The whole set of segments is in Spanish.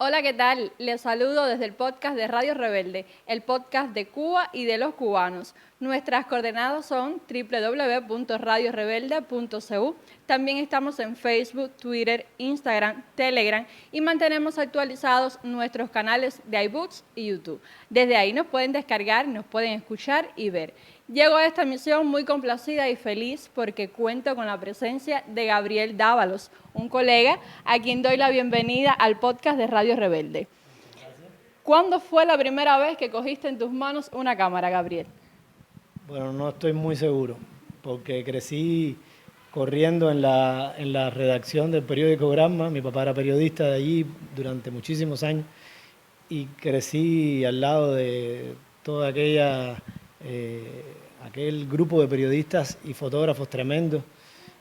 Hola, ¿qué tal? Les saludo desde el podcast de Radio Rebelde, el podcast de Cuba y de los cubanos. Nuestras coordenadas son www.radiorebelde.cu. También estamos en Facebook, Twitter, Instagram, Telegram y mantenemos actualizados nuestros canales de iBooks y YouTube. Desde ahí nos pueden descargar, nos pueden escuchar y ver. Llego a esta misión muy complacida y feliz porque cuento con la presencia de Gabriel Dávalos, un colega a quien doy la bienvenida al podcast de Radio Rebelde. ¿Cuándo fue la primera vez que cogiste en tus manos una cámara, Gabriel? Bueno, no estoy muy seguro, porque crecí corriendo en la redacción del periódico Gramma. Mi papá era periodista de allí durante muchísimos años y crecí al lado de toda aquel grupo de periodistas y fotógrafos tremendos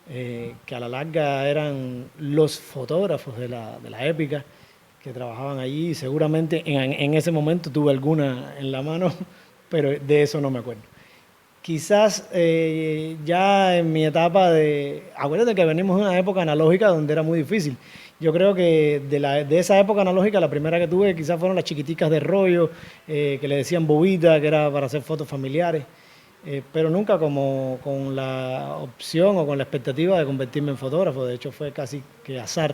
que a la larga eran los fotógrafos de la época que trabajaban allí. Seguramente en ese momento tuve alguna en la mano, pero de eso no me acuerdo. Quizás ya en mi etapa acuérdate que venimos de una época analógica donde era muy difícil. Yo creo que de esa época analógica, la primera que tuve quizás fueron las chiquiticas de rollo, que le decían bobita, que era para hacer fotos familiares, pero nunca como con la opción o con la expectativa de convertirme en fotógrafo. De hecho, fue casi que azar.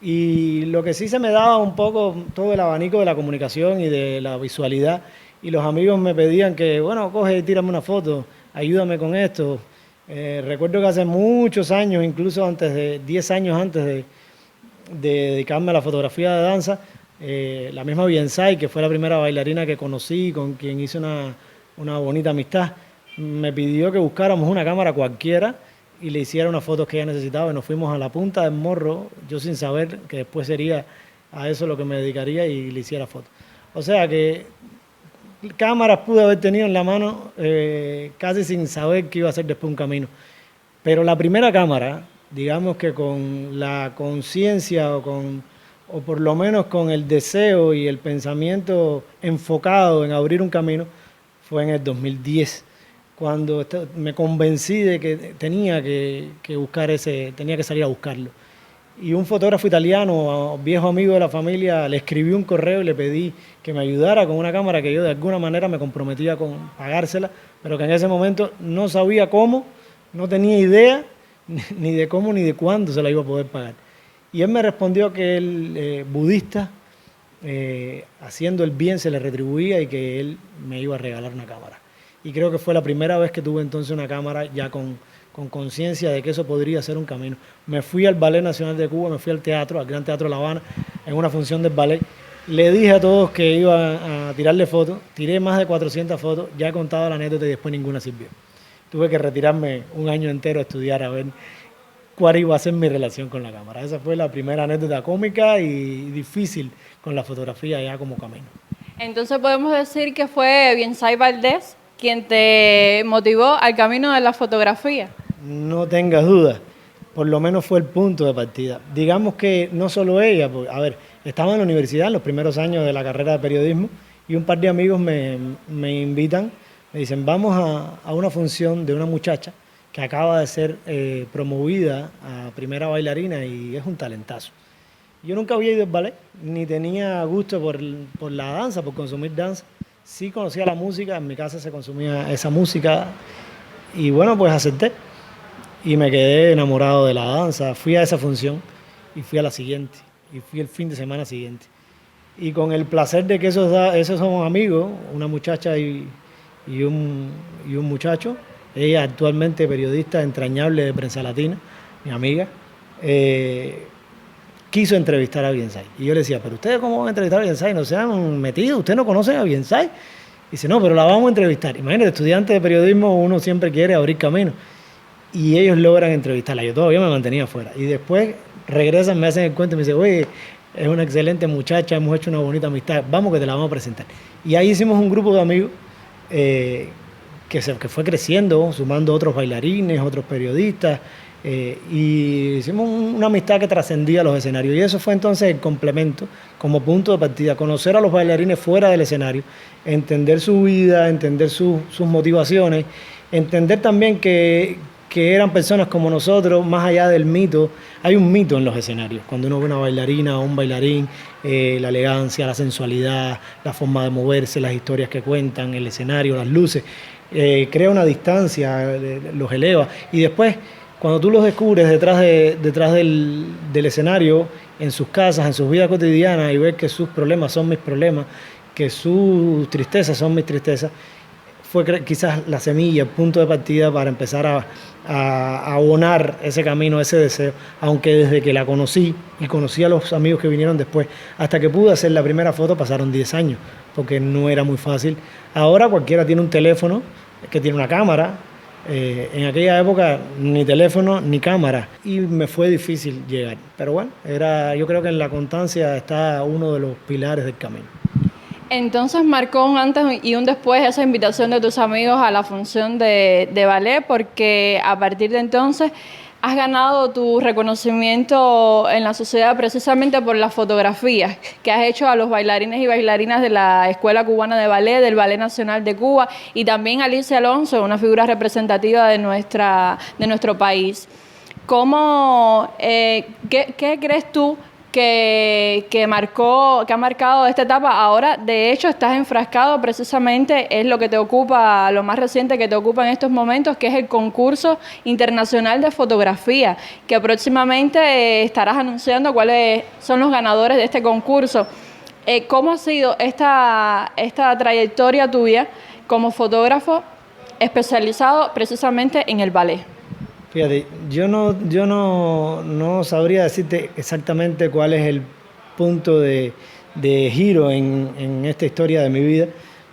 Y lo que sí se me daba un poco todo el abanico de la comunicación y de la visualidad. Y los amigos me pedían que, bueno, coge y tírame una foto, ayúdame con esto. Recuerdo que hace muchos años, incluso 10 años antes de dedicarme a la fotografía de danza, la misma Biensay, que fue la primera bailarina que conocí, con quien hice una bonita amistad, me pidió que buscáramos una cámara cualquiera y le hiciera unas fotos que ella necesitaba. Y nos fuimos a la punta del morro, yo sin saber que después sería a eso lo que me dedicaría, y le hiciera fotos. O sea que cámaras pude haber tenido en la mano casi sin saber que iba a ser después un camino. Pero la primera cámara, digamos que con la conciencia o por lo menos con el deseo y el pensamiento enfocado en abrir un camino, fue en el 2010, cuando me convencí de que tenía que salir a buscarlo. Y un fotógrafo italiano, viejo amigo de la familia, le escribí un correo y le pedí que me ayudara con una cámara que yo de alguna manera me comprometía con pagársela, pero que en ese momento no sabía cómo, no tenía idea ni de cómo ni de cuándo se la iba a poder pagar. Y él me respondió que él, budista, haciendo el bien se le retribuía y que él me iba a regalar una cámara. Y creo que fue la primera vez que tuve entonces una cámara ya con conciencia de que eso podría ser un camino. Me fui al Ballet Nacional de Cuba, me fui al teatro, al Gran Teatro La Habana, en una función del ballet. Le dije a todos que iba a tirarle fotos, tiré más de 400 fotos, ya he contado la anécdota y después ninguna sirvió. Tuve que retirarme un año entero a estudiar a ver cuál iba a ser mi relación con la cámara. Esa fue la primera anécdota cómica y difícil con la fotografía ya como camino. Entonces podemos decir que fue Biensay Valdés quien te motivó al camino de la fotografía. No tengas duda, por lo menos fue el punto de partida. Digamos que no solo ella, a ver, estaba en la universidad en los primeros años de la carrera de periodismo y un par de amigos me invitan, me dicen, vamos a una función de una muchacha que acaba de ser promovida a primera bailarina y es un talentazo. Yo nunca había ido al ballet, ni tenía gusto por la danza, por consumir danza. Sí conocía la música, en mi casa se consumía esa música y bueno, pues acepté. Y me quedé enamorado de la danza. Fui a esa función y fui a la siguiente. Y fui el fin de semana siguiente. Y con el placer de que esos son amigos, una muchacha y un muchacho, ella actualmente periodista entrañable de Prensa Latina, mi amiga, quiso entrevistar a Biensay. Y yo le decía, pero ustedes cómo van a entrevistar a Biensay, no se han metido, ustedes no conocen a Biensay. Y dice, no, pero la vamos a entrevistar. Imagínate, estudiante de periodismo, uno siempre quiere abrir camino. Y ellos logran entrevistarla. Yo todavía me mantenía afuera. Y después regresan, me hacen el cuento y me dicen, oye, es una excelente muchacha, hemos hecho una bonita amistad, vamos que te la vamos a presentar. Y ahí hicimos un grupo de amigos que fue creciendo, sumando otros bailarines, otros periodistas, y hicimos una amistad que trascendía los escenarios. Y eso fue entonces el complemento, como punto de partida, conocer a los bailarines fuera del escenario, entender su vida, entender sus motivaciones, entender también que que eran personas como nosotros, más allá del mito. Hay un mito en los escenarios, cuando uno ve una bailarina o un bailarín, la elegancia, la sensualidad, la forma de moverse, las historias que cuentan, el escenario, las luces, crea una distancia, los eleva, y después, cuando tú los descubres detrás del escenario, en sus casas, en sus vidas cotidianas, y ves que sus problemas son mis problemas, que sus tristezas son mis tristezas, fue quizás la semilla, el punto de partida para empezar a abonar ese camino, ese deseo, aunque desde que la conocí y conocí a los amigos que vinieron después, hasta que pude hacer la primera foto pasaron 10 años, porque no era muy fácil. Ahora cualquiera tiene un teléfono que tiene una cámara. En aquella época ni teléfono ni cámara, y me fue difícil llegar, pero bueno, yo creo que en la constancia está uno de los pilares del camino. Entonces marcó un antes y un después esa invitación de tus amigos a la función de ballet, porque a partir de entonces has ganado tu reconocimiento en la sociedad precisamente por las fotografías que has hecho a los bailarines y bailarinas de la Escuela Cubana de Ballet, del Ballet Nacional de Cuba, y también Alicia Alonso, una figura representativa de nuestro país. ¿Qué crees tú que ha marcado esta etapa? Ahora, de hecho, estás enfrascado precisamente, es lo que te ocupa, lo más reciente que te ocupa en estos momentos, que es el concurso internacional de fotografía, que próximamente estarás anunciando cuáles son los ganadores de este concurso. ¿Cómo ha sido esta trayectoria tuya como fotógrafo especializado precisamente en el ballet? Fíjate, yo no sabría decirte exactamente cuál es el punto de giro en esta historia de mi vida,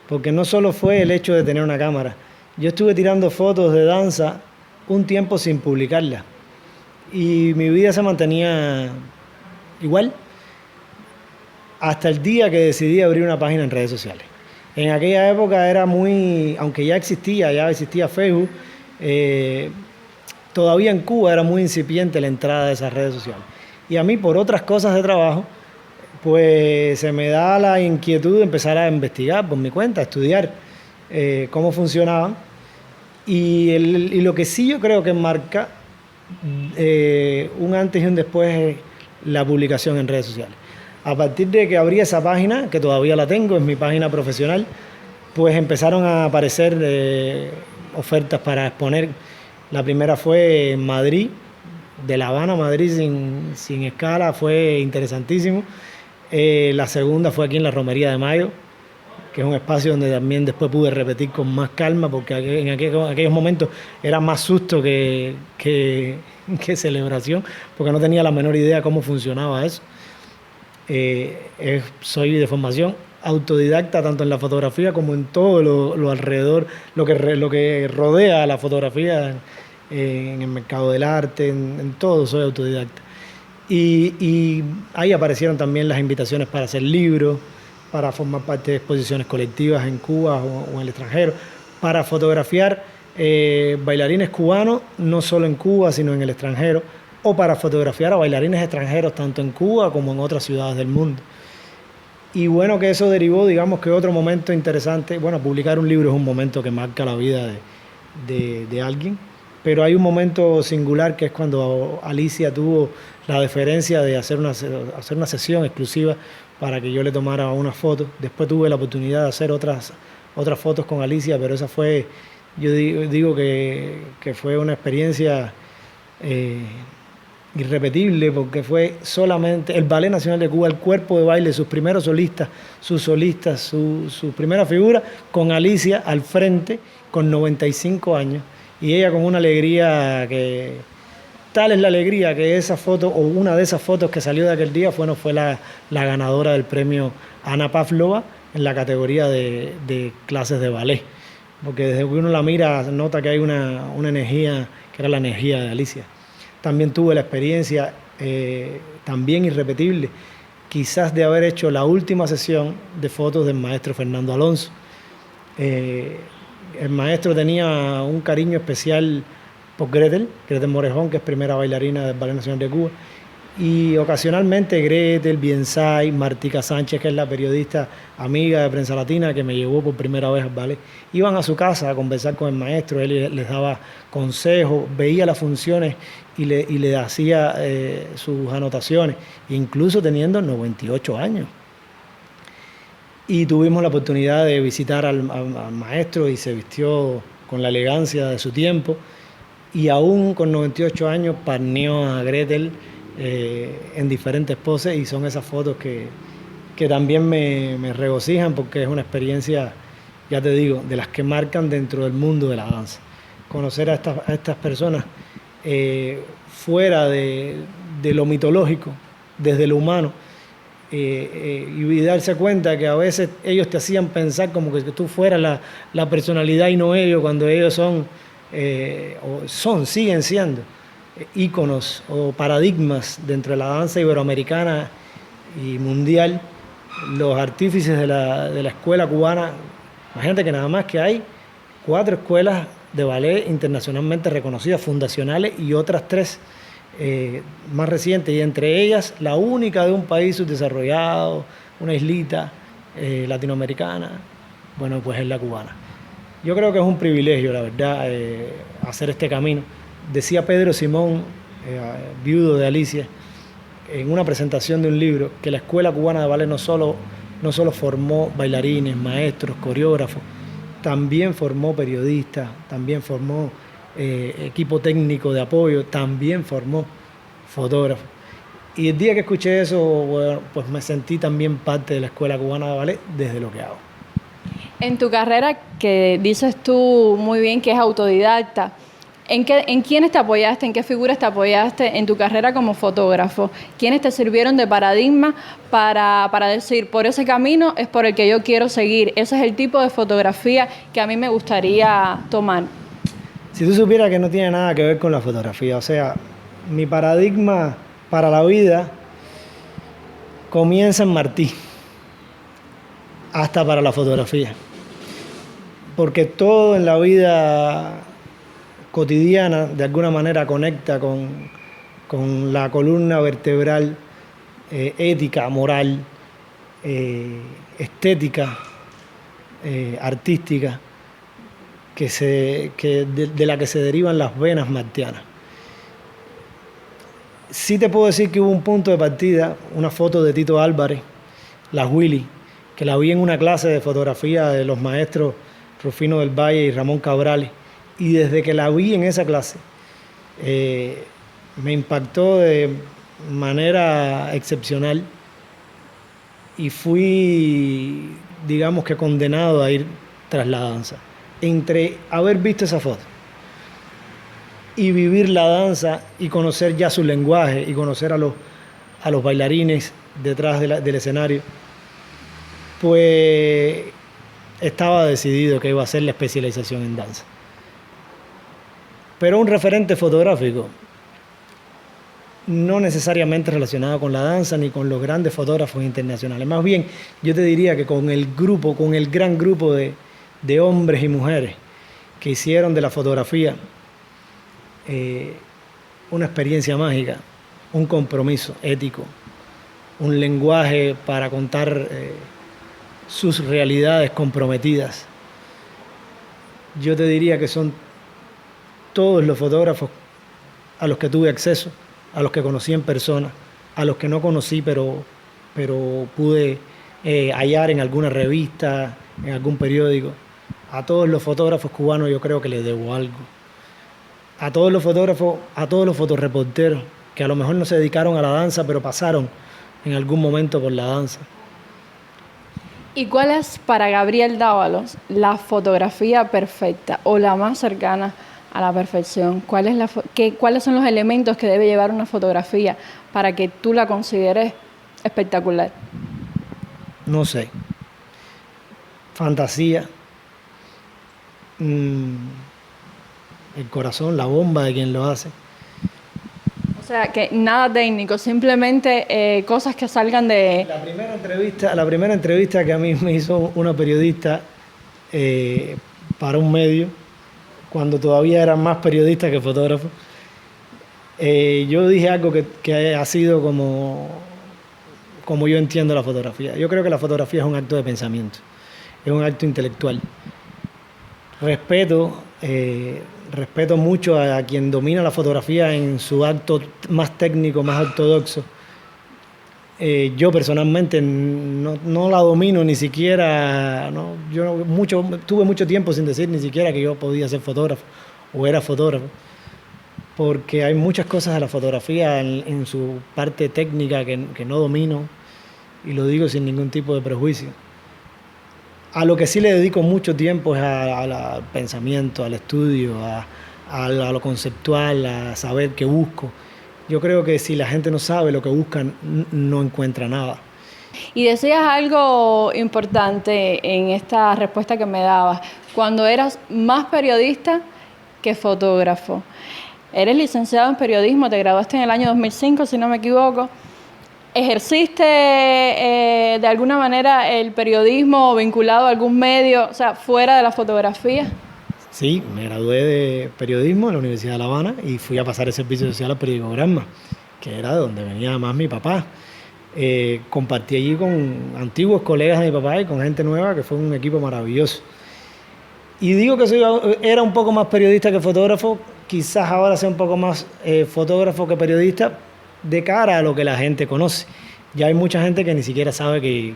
porque no solo fue el hecho de tener una cámara. Yo estuve tirando fotos de danza un tiempo sin publicarlas, y mi vida se mantenía igual hasta el día que decidí abrir una página en redes sociales. En aquella época era aunque ya existía Facebook, todavía en Cuba era muy incipiente la entrada de esas redes sociales. Y a mí, por otras cosas de trabajo, pues se me da la inquietud de empezar a investigar por mi cuenta, a estudiar cómo funcionaban. Y lo que sí yo creo que marca un antes y un después es la publicación en redes sociales. A partir de que abrí esa página, que todavía la tengo, es mi página profesional, pues empezaron a aparecer ofertas para exponer. La primera fue en Madrid, de La Habana a Madrid sin escala, fue interesantísimo. La segunda fue aquí en la Romería de Mayo, que es un espacio donde también después pude repetir con más calma, porque en aquellos momentos era más susto que celebración, porque no tenía la menor idea cómo funcionaba eso. Soy de formación autodidacta tanto en la fotografía como en todo lo alrededor, lo que rodea a la fotografía, en el mercado del arte, en todo soy autodidacta. Y ahí aparecieron también las invitaciones para hacer libros, para formar parte de exposiciones colectivas en Cuba o en el extranjero, para fotografiar bailarines cubanos, no solo en Cuba, sino en el extranjero, o para fotografiar a bailarines extranjeros, tanto en Cuba como en otras ciudades del mundo. Y bueno, que eso derivó, digamos, que otro momento interesante, bueno, publicar un libro es un momento que marca la vida de alguien, pero hay un momento singular que es cuando Alicia tuvo la deferencia de hacer una sesión exclusiva para que yo le tomara una foto. Después tuve la oportunidad de hacer otras fotos con Alicia, pero esa fue, yo digo que fue una experiencia irrepetible, porque fue solamente el Ballet Nacional de Cuba, el cuerpo de baile, sus primeros solistas, su primera figura, con Alicia al frente, con 95 años, y ella con una alegría que... Tal es la alegría que esa foto, o una de esas fotos que salió de aquel día, fue la ganadora del premio Ana Pavlova en la categoría de clases de ballet. Porque desde que uno la mira, nota que hay una energía, que era la energía de Alicia. También tuve la experiencia, también irrepetible, quizás de haber hecho la última sesión de fotos del maestro Fernando Alonso. El maestro tenía un cariño especial por Gretel Morejón, que es primera bailarina del Ballet Nacional de Cuba, Y ocasionalmente Gretel, Biensay, Martica Sánchez, que es la periodista amiga de Prensa Latina que me llevó por primera vez al ballet, iban a su casa a conversar con el maestro, él les daba consejos, veía las funciones y le hacía sus anotaciones, incluso teniendo 98 años. Y tuvimos la oportunidad de visitar al maestro y se vistió con la elegancia de su tiempo y aún con 98 años parneó a Gretel en diferentes poses y son esas fotos que también me regocijan porque es una experiencia, ya te digo, de las que marcan dentro del mundo de la danza. Conocer a estas personas fuera de lo mitológico, desde lo humano, y darse cuenta que a veces ellos te hacían pensar como que tú fueras la personalidad y no ellos, cuando ellos siguen siendo íconos o paradigmas dentro de la danza iberoamericana y mundial, los artífices de la escuela cubana. Imagínate que nada más que hay 4 escuelas de ballet internacionalmente reconocidas, fundacionales, y otras 3 más recientes, y entre ellas la única de un país subdesarrollado, una islita latinoamericana, bueno, pues es la cubana. Yo creo que es un privilegio, la verdad, hacer este camino. Decía Pedro Simón, viudo de Alicia, en una presentación de un libro, que la Escuela Cubana de Ballet no solo formó bailarines, maestros, coreógrafos, también formó periodistas, también formó equipo técnico de apoyo, también formó fotógrafos. Y el día que escuché eso, bueno, pues me sentí también parte de la Escuela Cubana de Ballet desde lo que hago. En tu carrera, que dices tú muy bien que es autodidacta, ¿en quiénes te apoyaste, en qué figuras te apoyaste en tu carrera como fotógrafo? ¿Quiénes te sirvieron de paradigma para decir, por ese camino es por el que yo quiero seguir? Ese es el tipo de fotografía que a mí me gustaría tomar. Si tú supieras que no tiene nada que ver con la fotografía, o sea, mi paradigma para la vida comienza en Martí, hasta para la fotografía. Porque todo en la vida cotidiana de alguna manera conecta con la columna vertebral ética, moral, estética, artística, de la que se derivan las venas martianas. Sí te puedo decir que hubo un punto de partida, una foto de Tito Álvarez, la Willy, que la vi en una clase de fotografía de los maestros Rufino del Valle y Ramón Cabrales, y desde que la vi en esa clase me impactó de manera excepcional y fui, digamos que condenado a ir tras la danza. Entre haber visto esa foto y vivir la danza y conocer ya su lenguaje y conocer a los bailarines detrás del escenario, pues estaba decidido que iba a hacer la especialización en danza. Pero un referente fotográfico, no necesariamente relacionado con la danza ni con los grandes fotógrafos internacionales. Más bien, yo te diría que con el gran grupo de hombres y mujeres que hicieron de la fotografía una experiencia mágica, un compromiso ético, un lenguaje para contar sus realidades comprometidas. Yo te diría que son todos los fotógrafos a los que tuve acceso, a los que conocí en persona, a los que no conocí pero pude hallar en alguna revista, en algún periódico. A todos los fotógrafos cubanos yo creo que les debo algo. A todos los fotógrafos, a todos los fotoreporteros que a lo mejor no se dedicaron a la danza, pero pasaron en algún momento por la danza. ¿Y cuál es para Gabriel Dávalos la fotografía perfecta o la más cercana a la perfección? ¿Cuáles son los elementos que debe llevar una fotografía para que tú la consideres espectacular? No sé. Fantasía. El corazón, la bomba de quien lo hace. O sea, que nada técnico, simplemente cosas que salgan de... La primera entrevista que a mí me hizo una periodista para un medio, cuando todavía era más periodista que fotógrafo, Yo dije algo que ha sido como yo entiendo la fotografía. Yo creo que la fotografía es un acto de pensamiento, es un acto intelectual. Respeto mucho a quien domina la fotografía en su acto más técnico, más ortodoxo. Yo personalmente no la domino ni siquiera, ¿no? Tuve mucho tiempo sin decir ni siquiera que yo podía ser fotógrafo o era fotógrafo, porque hay muchas cosas de la fotografía en su parte técnica que no domino, y lo digo sin ningún tipo de prejuicio. A lo que sí le dedico mucho tiempo es al pensamiento, al estudio, a lo conceptual, a saber qué busco. Yo creo que si la gente no sabe lo que busca, no encuentra nada. Y decías algo importante en esta respuesta que me dabas, cuando eras más periodista que fotógrafo. Eres licenciado en periodismo, te graduaste en el año 2005, si no me equivoco. ¿Ejerciste de alguna manera el periodismo vinculado a algún medio, o sea, fuera de la fotografía? Sí, me gradué de periodismo en la Universidad de La Habana y fui a pasar el servicio social al periódico Granma, que era de donde venía más mi papá. Compartí allí con antiguos colegas de mi papá y con gente nueva, que fue un equipo maravilloso. Y digo que era un poco más periodista que fotógrafo, quizás ahora sea un poco más fotógrafo que periodista, de cara a lo que la gente conoce. Ya hay mucha gente que ni siquiera sabe que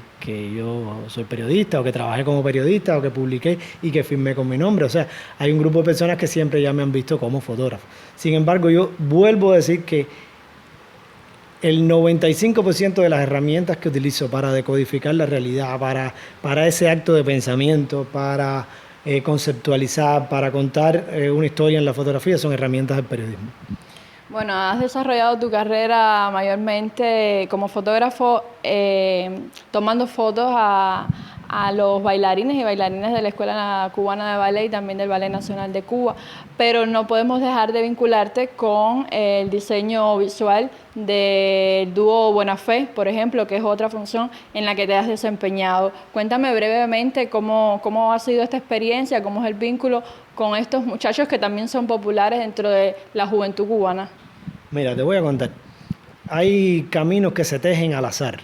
yo soy periodista, o que trabajé como periodista, o que publiqué y que firmé con mi nombre. O sea, hay un grupo de personas que siempre ya me han visto como fotógrafo. Sin embargo, yo vuelvo a decir que el 95% de las herramientas que utilizo para decodificar la realidad, para ese acto de pensamiento, para conceptualizar, para contar una historia en la fotografía, son herramientas del periodismo. Bueno, has desarrollado tu carrera mayormente como fotógrafo, tomando fotos a los bailarines y bailarinas de la Escuela Cubana de Ballet y también del Ballet Nacional de Cuba, pero no podemos dejar de vincularte con el diseño visual del dúo Buena Fe, por ejemplo, que es otra función en la que te has desempeñado. Cuéntame brevemente cómo ha sido esta experiencia, cómo es el vínculo con estos muchachos que también son populares dentro de la juventud cubana. Mira, te voy a contar. Hay caminos que se tejen al azar.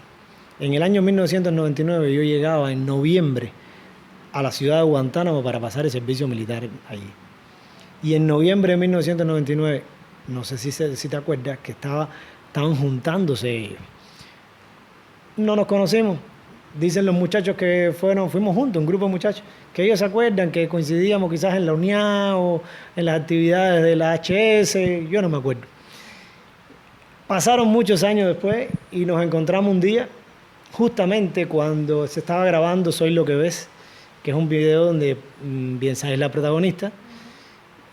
En el año 1999 yo llegaba en noviembre a la ciudad de Guantánamo para pasar el servicio militar allí. Y en noviembre de 1999, no sé si te acuerdas, que estaban juntándose ellos. No nos conocemos. Dicen los muchachos que fuimos juntos, un grupo de muchachos, que ellos se acuerdan que coincidíamos quizás en la UNIA o en las actividades de la HS, yo no me acuerdo. Pasaron muchos años después y nos encontramos un día, justamente cuando se estaba grabando Soy lo que ves, que es un video donde Biensa es la protagonista.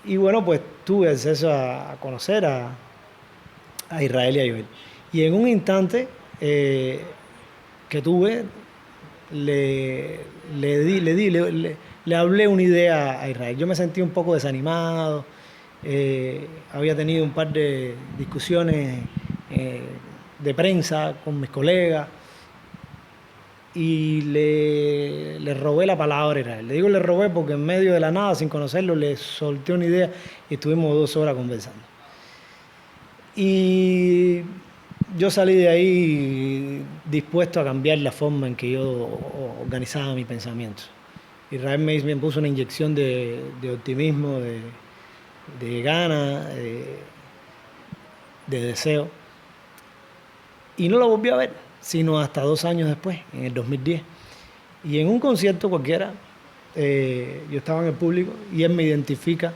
Y bueno, pues tuve acceso a conocer a Israel y a Joel. Y en un instante que tuve, le hablé una idea a Israel. Yo me sentí un poco desanimado, había tenido un par de discusiones de prensa con mis colegas y le robé la palabra a Israel. Le digo le robé porque en medio de la nada, sin conocerlo, le solté una idea y estuvimos 2 horas conversando. Y yo salí de ahí dispuesto a cambiar la forma en que yo organizaba mi pensamiento. Israel me puso una inyección de optimismo, de ganas, de deseo. Y no lo volví a ver, sino hasta 2 años después, en el 2010. Y en un concierto cualquiera, yo estaba en el público y él me identifica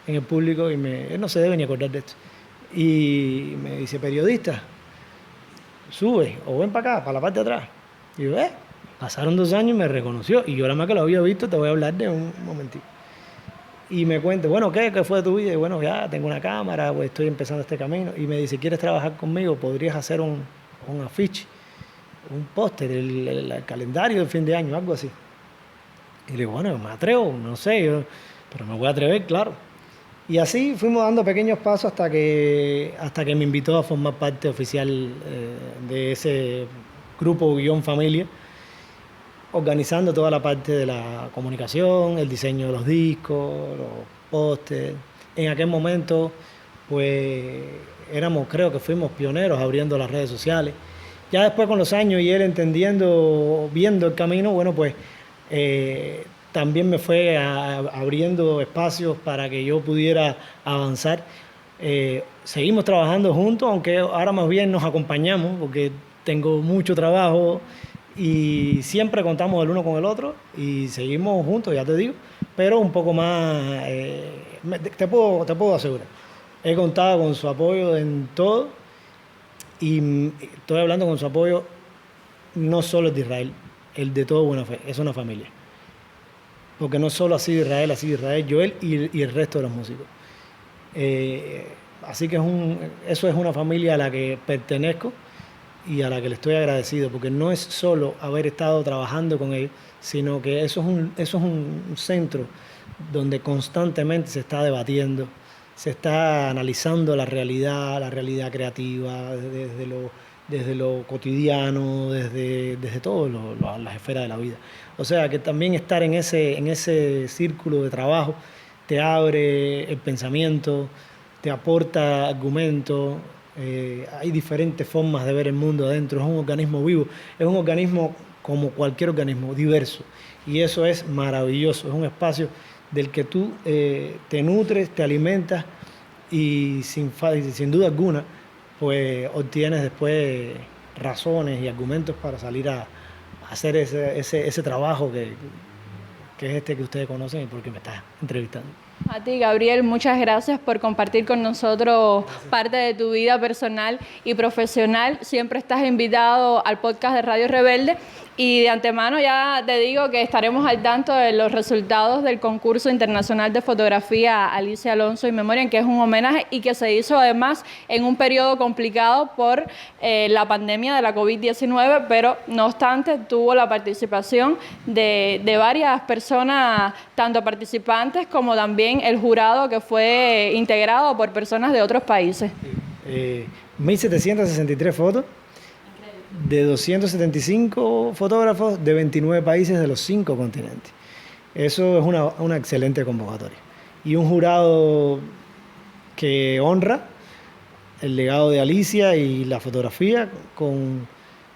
en el público y él no se debe ni acordar de esto. Y me dice, periodista, sube o ven para acá, para la parte de atrás. Y yo, pasaron 2 años y me reconoció. Y yo nada más que lo había visto, te voy a hablar de un momentito. Y me cuenta, bueno, ¿qué fue de tu vida? Y bueno, ya tengo una cámara, pues estoy empezando este camino. Y me dice, ¿quieres trabajar conmigo? ¿Podrías hacer un afiche, un póster, el calendario del fin de año, algo así? Y le digo, bueno, me atrevo, no sé, pero me voy a atrever, claro. Y así fuimos dando pequeños pasos hasta que me invitó a formar parte oficial de ese grupo familia, organizando toda la parte de la comunicación, el diseño de los discos, los pósters. En aquel momento, pues, creo que fuimos pioneros abriendo las redes sociales. Ya después con los años y él entendiendo, viendo el camino, bueno, pues también me fue abriendo espacios para que yo pudiera avanzar. Seguimos trabajando juntos, aunque ahora más bien nos acompañamos, porque tengo mucho trabajo y siempre contamos el uno con el otro y seguimos juntos, ya te digo, pero un poco más, te puedo asegurar. He contado con su apoyo en todo y estoy hablando con su apoyo no solo el de Israel, el de todo Buena Fe, es una familia. Porque no solo ha sido Israel, Joel y el resto de los músicos. Así que eso es una familia a la que pertenezco y a la que le estoy agradecido, porque no es solo haber estado trabajando con ellos, sino que eso es un centro donde constantemente se está debatiendo, se está analizando la realidad creativa, desde lo cotidiano, desde todas las esferas de la vida. O sea, que también estar en ese círculo de trabajo te abre el pensamiento, te aporta argumentos, hay diferentes formas de ver el mundo adentro, es un organismo vivo, es un organismo como cualquier organismo, diverso, y eso es maravilloso, es un espacio del que tú te nutres, te alimentas y sin duda alguna pues obtienes después razones y argumentos para salir a hacer ese trabajo que es este que ustedes conocen y porque me estás entrevistando. A ti, Gabriel, muchas gracias por compartir con nosotros parte de tu vida personal y profesional. Siempre estás invitado al podcast de Radio Rebelde y de antemano ya te digo que estaremos al tanto de los resultados del concurso internacional de fotografía Alicia Alonso y Memoria, que es un homenaje y que se hizo además en un periodo complicado por la pandemia de la COVID-19, pero no obstante tuvo la participación de varias personas, tanto participantes como también el jurado, que fue integrado por personas de otros países. 1.763 fotos de 275 fotógrafos de 29 países de los 5 continentes. Eso es una excelente convocatoria. Y un jurado que honra el legado de Alicia y la fotografía con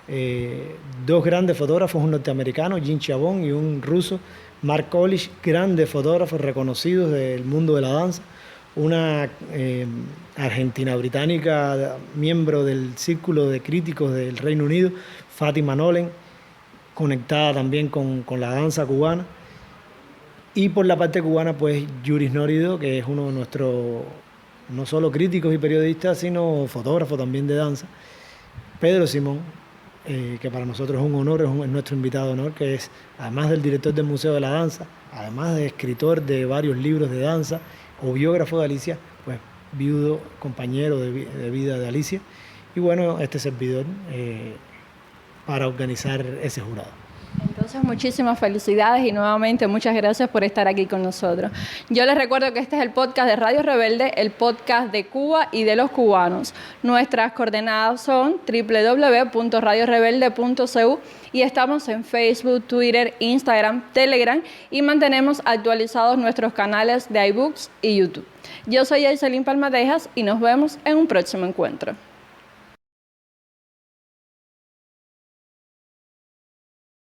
2 grandes fotógrafos, un norteamericano, Jim Chabon, y un ruso, Mark Kolish, grandes fotógrafos reconocidos del mundo de la danza, una argentina-británica, miembro del Círculo de Críticos del Reino Unido, Fátima Nolen, conectada también con la danza cubana, y por la parte cubana, pues Yuris Nórido, que es uno de nuestros, no solo críticos y periodistas, sino fotógrafo también de danza, Pedro Simón, que para nosotros es un honor, es nuestro invitado de honor, que es, además del director del Museo de la Danza, además de escritor de varios libros de danza o biógrafo de Alicia, pues viudo, compañero de vida de Alicia, y bueno, este servidor para organizar ese jurado. Entonces, muchísimas felicidades y nuevamente muchas gracias por estar aquí con nosotros. Yo les recuerdo que este es el podcast de Radio Rebelde, el podcast de Cuba y de los cubanos. Nuestras coordenadas son www.radiorebelde.cu y estamos en Facebook, Twitter, Instagram, Telegram y mantenemos actualizados nuestros canales de iBooks y YouTube. Yo soy Aiselín Palma Tejas y nos vemos en un próximo encuentro.